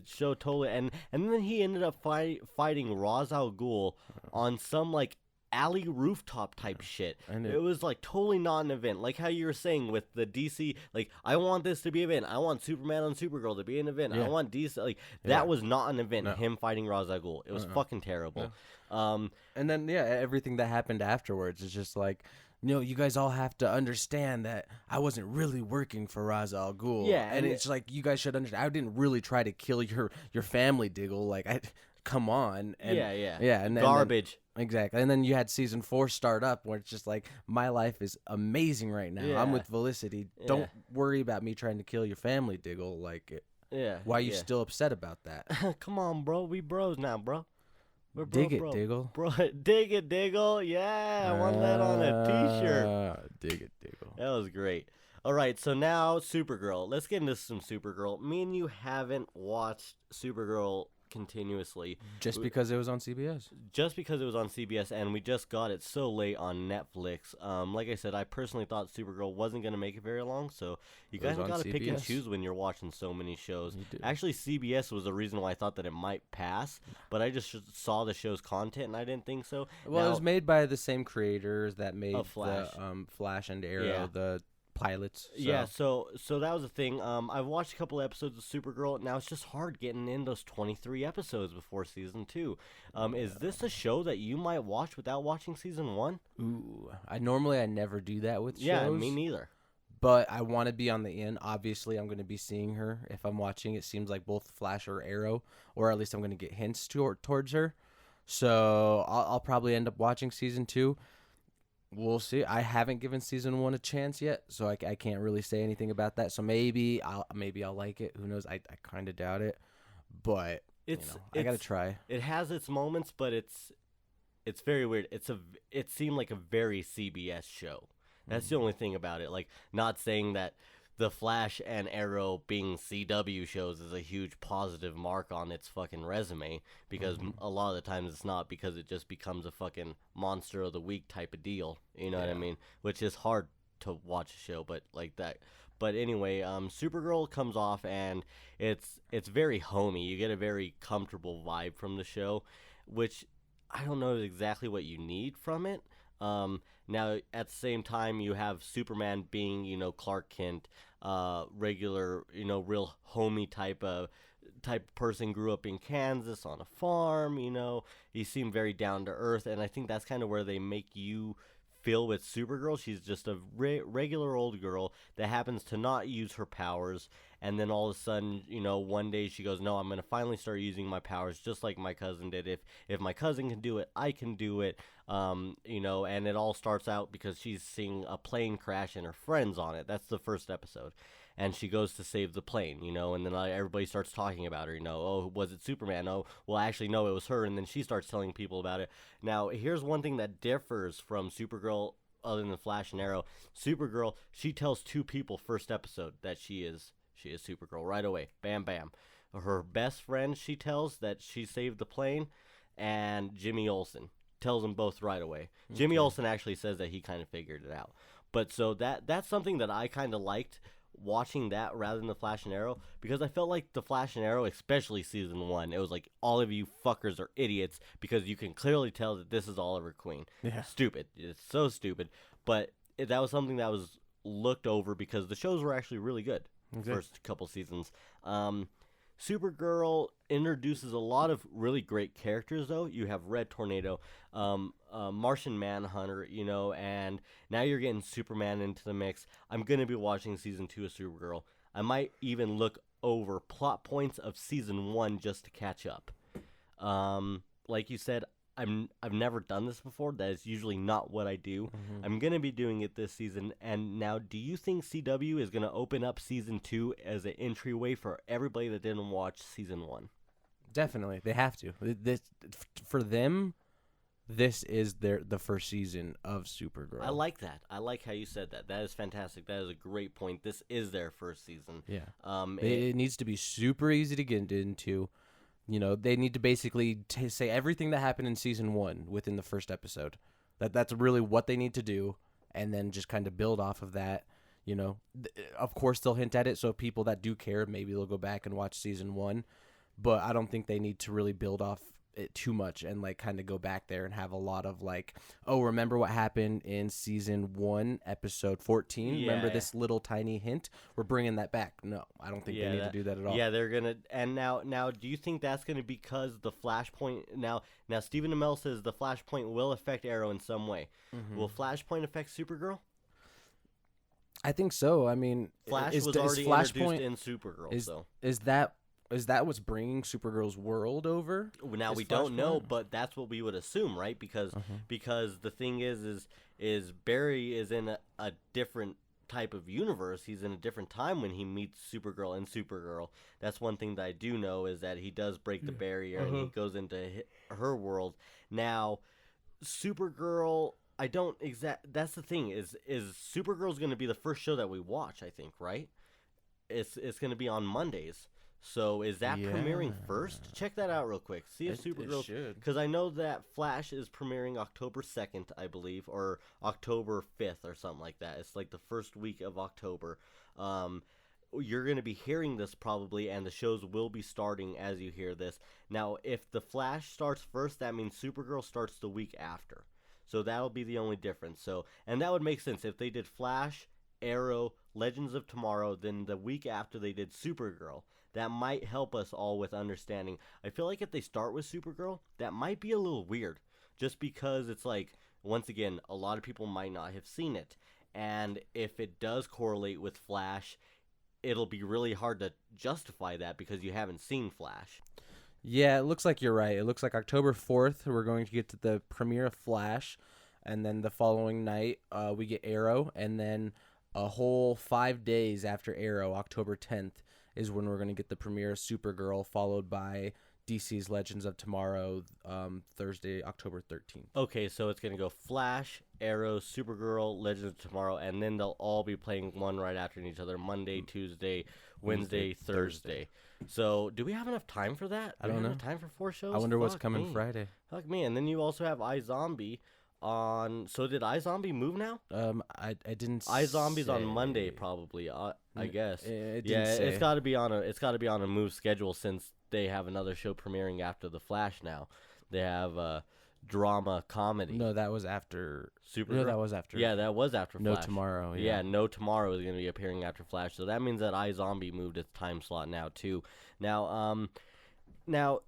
show totally... And then he ended up fighting Ra's al Ghul on some, like, alley rooftop type shit. It was, like, totally not an event. Like how you were saying with the DC, like, I want this to be an event. I want Superman and Supergirl to be an event. Yeah. I want DC... Like, that was not an event, No. him fighting Ra's al Ghul. It was fucking terrible. And then, everything that happened afterwards is just like... you guys all have to understand that I wasn't really working for Ra's al Ghul. Yeah, and it's like, you guys should understand. I didn't really try to kill your family, Diggle. Like, come on. And, yeah. And Garbage. Exactly. And then you had season 4 start up where it's just like, my life is amazing right now. Yeah. I'm with Felicity. Yeah. Don't worry about me trying to kill your family, Diggle. Like, Yeah. why are you still upset about that? Come on, bro. We bros now, bro. We're Dig it, bro. Diggle. Bro, dig it, Diggle. Yeah, I want that on a t-shirt. Dig it, Diggle. That was great. All right, so now Supergirl. Let's get into some Supergirl. Me and you haven't watched Supergirl continuously. Just because it was on CBS. Just because it was on CBS, and we just got it so late on Netflix. Like I said, I personally thought Supergirl wasn't going to make it very long, so you guys got to pick and choose when you're watching so many shows. Actually, CBS was the reason why I thought that it might pass, but I just saw the show's content, and I didn't think so. Well, it was made by the same creators that made Flash. the Flash and Arrow, Yeah. the pilots. So. Yeah, so that was the thing. I've watched a couple episodes of Supergirl. Now it's just hard getting in those 23 episodes before season 2. Is this a show that you might watch without watching season 1? Ooh, I never do that with shows. Yeah, me neither. But I want to be on the in. Obviously, I'm going to be seeing her if I'm watching. It seems like both Flash or Arrow, or at least I'm going to get hints towards her. So I'll probably end up watching season 2. We'll see. I haven't given season 1 a chance yet, so I can't really say anything about that. So maybe I'll like it. Who knows? I kind of doubt it, but I gotta try. It has its moments, but it's very weird. It seemed like a very CBS show. That's the only thing about it. Like, not saying that the Flash and Arrow being CW shows is a huge positive mark on its fucking resume, because a lot of the times it's not, because it just becomes a fucking monster of the week type of deal. You know what I mean? Which is hard to watch a show, but like that. But anyway, Supergirl comes off, and it's very homey. You get a very comfortable vibe from the show, which I don't know exactly what you need from it. Now, at the same time, you have Superman being, Clark Kent, regular, real homey type of person, grew up in Kansas on a farm, he seemed very down to earth, and I think that's kind of where they make you feel with Supergirl. She's just a regular old girl that happens to not use her powers, and then all of a sudden, one day she goes, no, I'm going to finally start using my powers just like my cousin did. If my cousin can do it, I can do it. And it all starts out because she's seeing a plane crash and her friends on it. That's the first episode. And she goes to save the plane, and then everybody starts talking about her, oh, was it Superman? Oh, well, actually, no, it was her. And then she starts telling people about it. Now, here's one thing that differs from Supergirl other than Flash and Arrow. Supergirl, she tells 2 people first episode that she is Supergirl right away. Bam, bam. Her best friend, she tells that she saved the plane, and Jimmy Olsen tells them both right away. Okay. Jimmy Olsen actually says that he kind of figured it out. But so that's something that I kind of liked, watching that rather than the Flash and Arrow, because I felt like the Flash and Arrow, especially season 1, it was like, all of you fuckers are idiots, because you can clearly tell that this is Oliver Queen. Yeah. Stupid. It's so stupid. But that was something that was looked over because the shows were actually really good. Okay. First couple seasons. Supergirl introduces a lot of really great characters, though. You have Red Tornado, Martian Manhunter, and now you're getting Superman into the mix. I'm going to be watching season 2 of Supergirl. I might even look over plot points of season 1 just to catch up. Like you said, I've never done this before. That is usually not what I do. Mm-hmm. I'm going to be doing it this season. And now, do you think CW is going to open up season 2 as an entryway for everybody that didn't watch season 1? Definitely. They have to. For them, this is the first season of Supergirl. I like that. I like how you said that. That is fantastic. That is a great point. This is their first season. Yeah. It needs to be super easy to get into. They need to basically say everything that happened in season 1 within the first episode. That's really what they need to do, and then just kind of build off of that. Of course they'll hint at it, so people that do care, maybe they'll go back and watch season 1. But I don't think they need to really build off it too much and like kind of go back there and have a lot of like, oh, remember what happened in season 1 episode 14? Yeah, remember this little tiny hint? We're bringing that back. No, I don't think they need to do that at all. Yeah, they're gonna. And now do you think that's gonna be because the Flashpoint now Stephen Amell says the Flashpoint will affect Arrow in some way. Mm-hmm. Will Flashpoint affect Supergirl? I think so. I mean, Flash was already introduced in Supergirl. Is that what's bringing Supergirl's world over? Now we don't know, but that's what we would assume, right? Because the thing is Barry is in a different type of universe. He's in a different time when he meets Supergirl and Supergirl. That's one thing that I do know, is that he does break the barrier and he goes into her world. Now, Supergirl, I don't that's the thing, is Supergirl's going to be the first show that we watch, I think, right? It's going to be on Mondays. So is that premiering first? Check that out real quick. See if Supergirl should. Because I know that Flash is premiering October 2nd, I believe, or October 5th or something like that. It's like the first week of October. You're going to be hearing this probably, and the shows will be starting as you hear this. Now, if the Flash starts first, that means Supergirl starts the week after. So that'll be the only difference. And that would make sense if they did Flash Arrow, Legends of Tomorrow, then the week after they did Supergirl. That might help us all with understanding. I feel like if they start with Supergirl, that might be a little weird. Just because it's like, once again, a lot of people might not have seen it. And if it does correlate with Flash, it'll be really hard to justify that because you haven't seen Flash. Yeah, it looks like you're right. It looks like October 4th, we're going to get to the premiere of Flash. And then the following night, we get Arrow. And then a whole 5 days after Arrow, October 10th, is when we're going to get the premiere of Supergirl, followed by DC's Legends of Tomorrow, Thursday, October 13th. Okay, so it's going to go Flash, Arrow, Supergirl, Legends of Tomorrow, and then they'll all be playing one right after each other, Monday, Tuesday, Wednesday, Thursday. So do we have enough time for that? I don't know. Enough time for 4 shows? I wonder what's Fuck coming me. Friday. Fuck me. And then you also have iZombie on... So did iZombie move now? I didn't iZombie's on say. Monday probably, I guess. It didn't Yeah, say. it's got to be on a move schedule since they have another show premiering after The Flash now. They have drama comedy. No, that was after. Supergirl? No, that was after. Yeah, that was after No Flash. Tomorrow. Yeah, No Tomorrow is going to be appearing after Flash. So that means that iZombie moved its time slot now too. Now,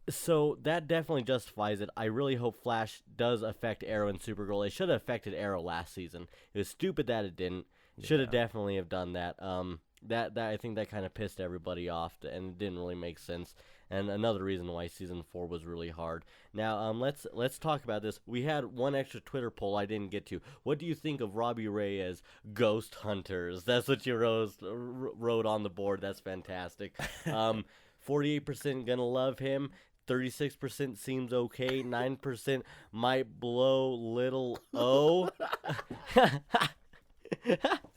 so that definitely justifies it. I really hope Flash does affect Arrow and Supergirl. It should have affected Arrow last season. It was stupid that it didn't. Should have definitely have done that. That I think that kind of pissed everybody off, and it didn't really make sense. And another reason why season 4 was really hard. Now, let's talk about this. We had one extra Twitter poll I didn't get to. What do you think of Robbie Reyes' Ghost Hunters? That's what you wrote on the board. That's fantastic. 48% gonna love him. 36% seems okay. 9% might blow little O. I've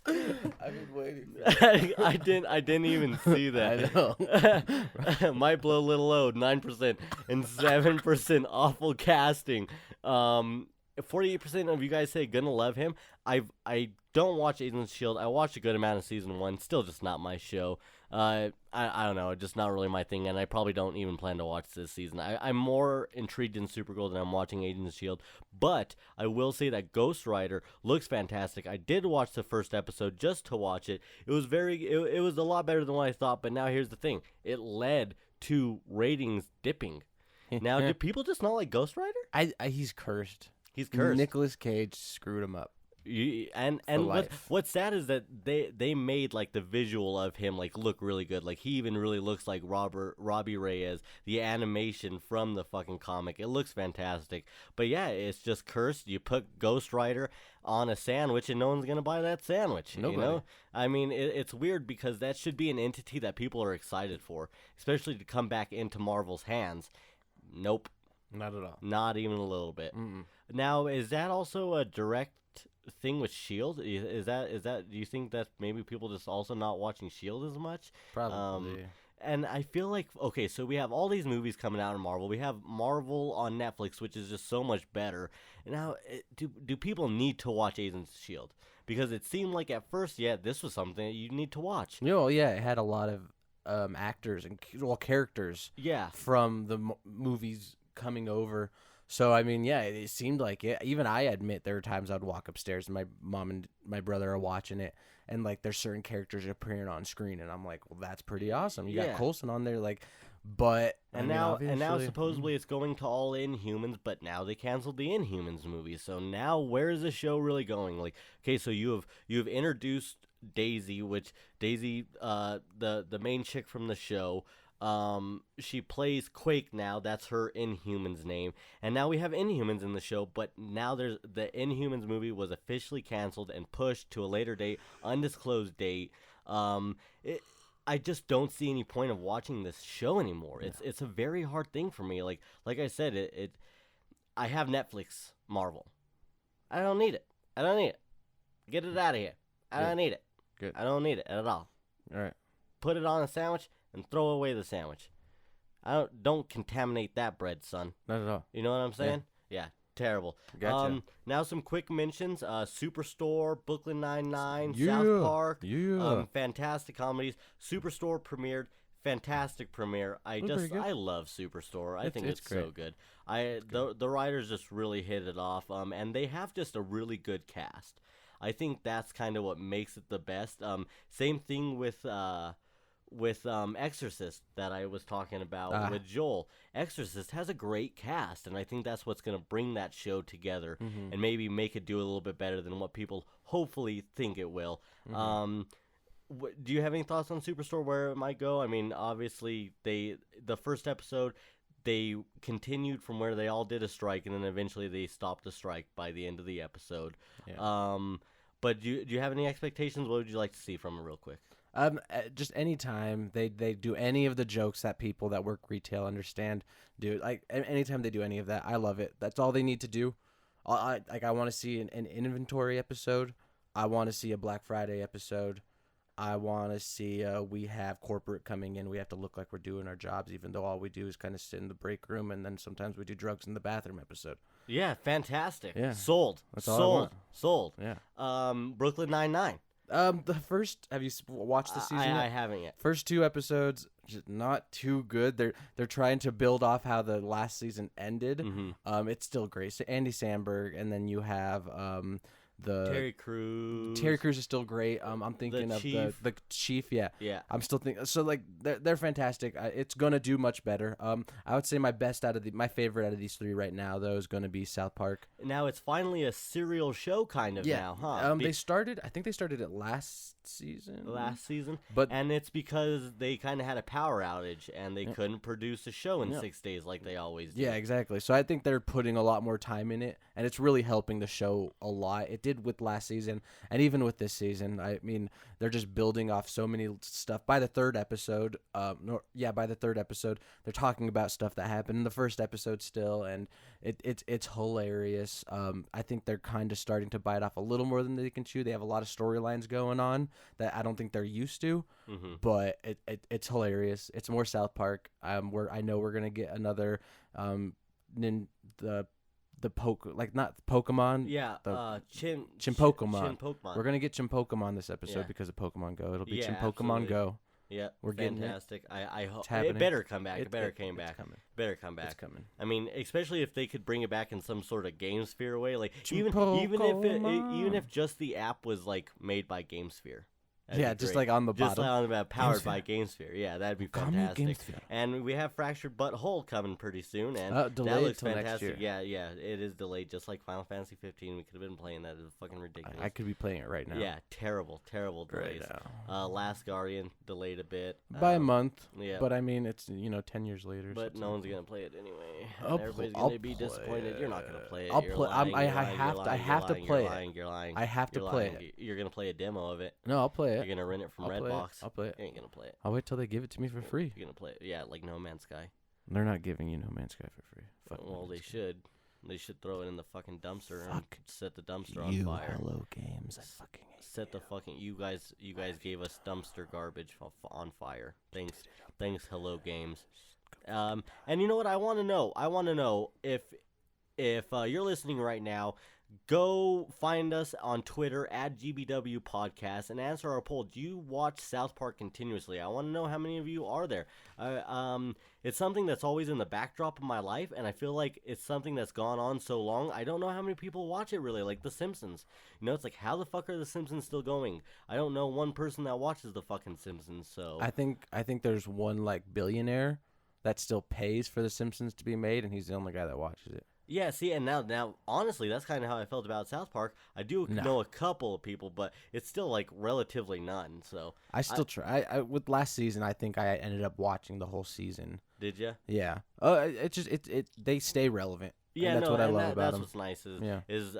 been waiting for that. I didn't even see that. I know. Might blow little O, 9%, and 7% awful casting. 48% of you guys say gonna love him. I don't watch Agents of Shield. I watched a good amount of season 1. Still just not my show. I don't know, just not really my thing, and I probably don't even plan to watch this season. I'm more intrigued in Supergirl than I'm watching Agents of Shield. But I will say that Ghost Rider looks fantastic. I did watch the first episode just to watch it. It was it was a lot better than what I thought. But now here's the thing: it led to ratings dipping. Now, do people just not like Ghost Rider? He's cursed. He's cursed. Nicolas Cage screwed him up. And what's sad is that they made like the visual of him like look really good. Like he even really looks like Robbie Reyes, the animation from the fucking comic. It looks fantastic. But yeah, it's just cursed. You put Ghost Rider on a sandwich and no one's gonna buy that sandwich. Nobody. You know? I mean, it's weird because that should be an entity that people are excited for, especially to come back into Marvel's hands. Nope. Not at all. Not even a little bit. Mm-mm. Now, is that also a direct thing with Shield? Is that do you think that maybe people just also not watching Shield as much? Probably. And I feel like, okay, so we have all these movies coming out in Marvel. We have Marvel on Netflix, which is just so much better. Now, do people need to watch Agents of Shield? Because it seemed like at first, yeah, this was something that you need to watch. Yeah, it had a lot of actors and characters. Yeah. From the movies coming over. So, I mean, yeah, it seemed like it. Even I admit there are times I'd walk upstairs and my mom and my brother are watching it, and, like, there's certain characters appearing on screen, and I'm like, well, that's pretty awesome. You got Coulson on there, like, but... And now supposedly it's going to all Inhumans, but now they canceled the Inhumans movie. So now where is the show really going? Like, okay, so you have introduced Daisy, which Daisy, the main chick from the show... she plays Quake now. That's her Inhumans name. And now we have Inhumans in the show, but now the Inhumans movie was officially canceled and pushed to a later date, undisclosed date. I just don't see any point of watching this show anymore. It's a very hard thing for me. Like I said, I have Netflix Marvel. I don't need it. Get it out of here. I don't need it. Good. I don't need it at all. All right. Put it on a sandwich and throw away the sandwich. Don't contaminate that bread, son. Not at all. You know what I'm saying? Yeah, terrible. Gotcha. Now some quick mentions. Superstore, Brooklyn Nine-Nine, Yeah. South Park. Yeah. Fantastic comedies. Superstore premiered. Fantastic premiere. I love Superstore. I think it's so good. The writers just really hit it off. And they have just a really good cast. I think that's kind of what makes it the best. Same thing with Exorcist that I was talking about with Joel. Exorcist has a great cast, and I think that's what's going to bring that show together and maybe make it do a little bit better than what people hopefully think it will. Do you have any thoughts on Superstore, where it might go? I mean, obviously, the first episode, they continued from where they all did a strike, and then eventually they stopped the strike by the end of the episode. Yeah. But do you have any expectations? What would you like to see from it real quick? Just anytime they do any of the jokes that people that work retail understand, dude. Like anytime they do any of that, I love it. That's all they need to do. I want to see an inventory episode. I want to see a Black Friday episode. I want to see we have corporate coming in. We have to look like we're doing our jobs, even though all we do is kind of sit in the break room, and then sometimes we do drugs in the bathroom episode. Yeah, fantastic. Yeah. Sold. That's all I want. Sold. Yeah. Brooklyn Nine-Nine. The first, have you watched the season? I haven't yet. First 2 episodes, just not too good. They're trying to build off how the last season ended. It's still great. So Andy Samberg, and then you have Terry Crews. Terry Crews is still great. I'm thinking of the Chief. Yeah. I'm still thinking. So like they're fantastic. It's gonna do much better. I would say my favorite out of these 3 right now though is gonna be South Park. Now it's finally a serial show kind of now, huh? I think they started it last season. And it's because they kind of had a power outage and they couldn't produce a show in 6 days like they always do. Yeah, exactly. So I think they're putting a lot more time in it, and it's really helping the show a lot. It did with last season, and even with this season. I mean, they're just building off so many stuff. By the third episode, they're talking about stuff that happened in the first episode still, and it's hilarious. I think they're kind of starting to bite off a little more than they can chew. They have a lot of storylines going on that I don't think they're used to, but it's hilarious. It's more South Park. I know we're gonna get another not Pokemon. Yeah, Chimpokemon. We're gonna get Chimpokemon this episode because of Pokemon Go. It'll be Chimpokemon Go. Yeah, we're fantastic. I hope it better come back. It better come back. It's coming. Better come back. It's coming. I mean, especially if they could bring it back in some sort of GameSphere way, like even if just the app was like made by GameSphere. Yeah, just like on the bottom. Just like on the powered by GameSphere. Yeah, that'd be fantastic. And we have Fractured Butthole coming pretty soon, and that looks fantastic. Yeah, it is delayed, just like Final Fantasy 15. We could have been playing that. It's fucking ridiculous. I could be playing it right now. Yeah, terrible delays. Right Last Guardian delayed a bit by a month. Yeah, but I mean, it's 10 years later. But no one's gonna play it anyway. Everybody's gonna be disappointed. You're not gonna play it. I'll play. I have to play it. You're lying. I have to play it. You're gonna play a demo of it. No, I'll play it. You're gonna rent it from Redbox. I'll play it. You ain't gonna play it. I'll wait till they give it to me for free. You're gonna play it. Yeah, like No Man's Sky. They're not giving you No Man's Sky for free. Well, they should. They should throw it in the fucking dumpster and set the dumpster on fire. Hello Games. I fucking hate set the fucking you guys gave us dumpster garbage on fire. Thanks Hello Games. And you know what I want to know? I want to know if you're listening right now, go find us on Twitter at GBW Podcast and answer our poll. Do you watch South Park continuously? I want to know how many of you are there. It's something that's always in the backdrop of my life, and I feel like it's something that's gone on so long. I don't know how many people watch it really, like The Simpsons. It's like, how the fuck are The Simpsons still going? I don't know one person that watches the fucking Simpsons. So I think there's one like billionaire that still pays for The Simpsons to be made, and he's the only guy that watches it. Yeah, see, and now, honestly, that's kind of how I felt about South Park. I do know a couple of people, but it's still, like, relatively none, so... I still try. With last season, I think I ended up watching the whole season. Did you? Yeah. They stay relevant. Yeah, and that's what I love about them. That's what's nice, is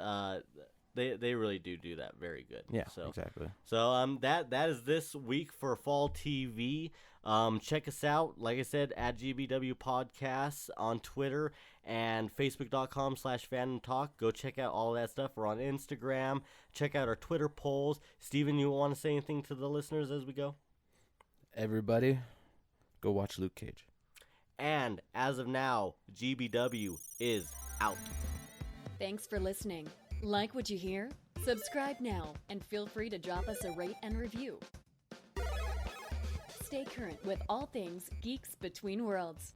they really do that very good. Yeah, so, exactly. So, that is this week for Fall TV. Check us out, like I said, at GBW Podcasts on Twitter and Facebook.com/Fandom Talk. Go check out all that stuff. We're on Instagram. Check out our Twitter polls. Steven, you want to say anything to the listeners as we go? Everybody, go watch Luke Cage. And as of now, GBW is out. Thanks for listening. Like what you hear? Subscribe now and feel free to drop us a rate and review. Stay current with all things Geeks Between Worlds.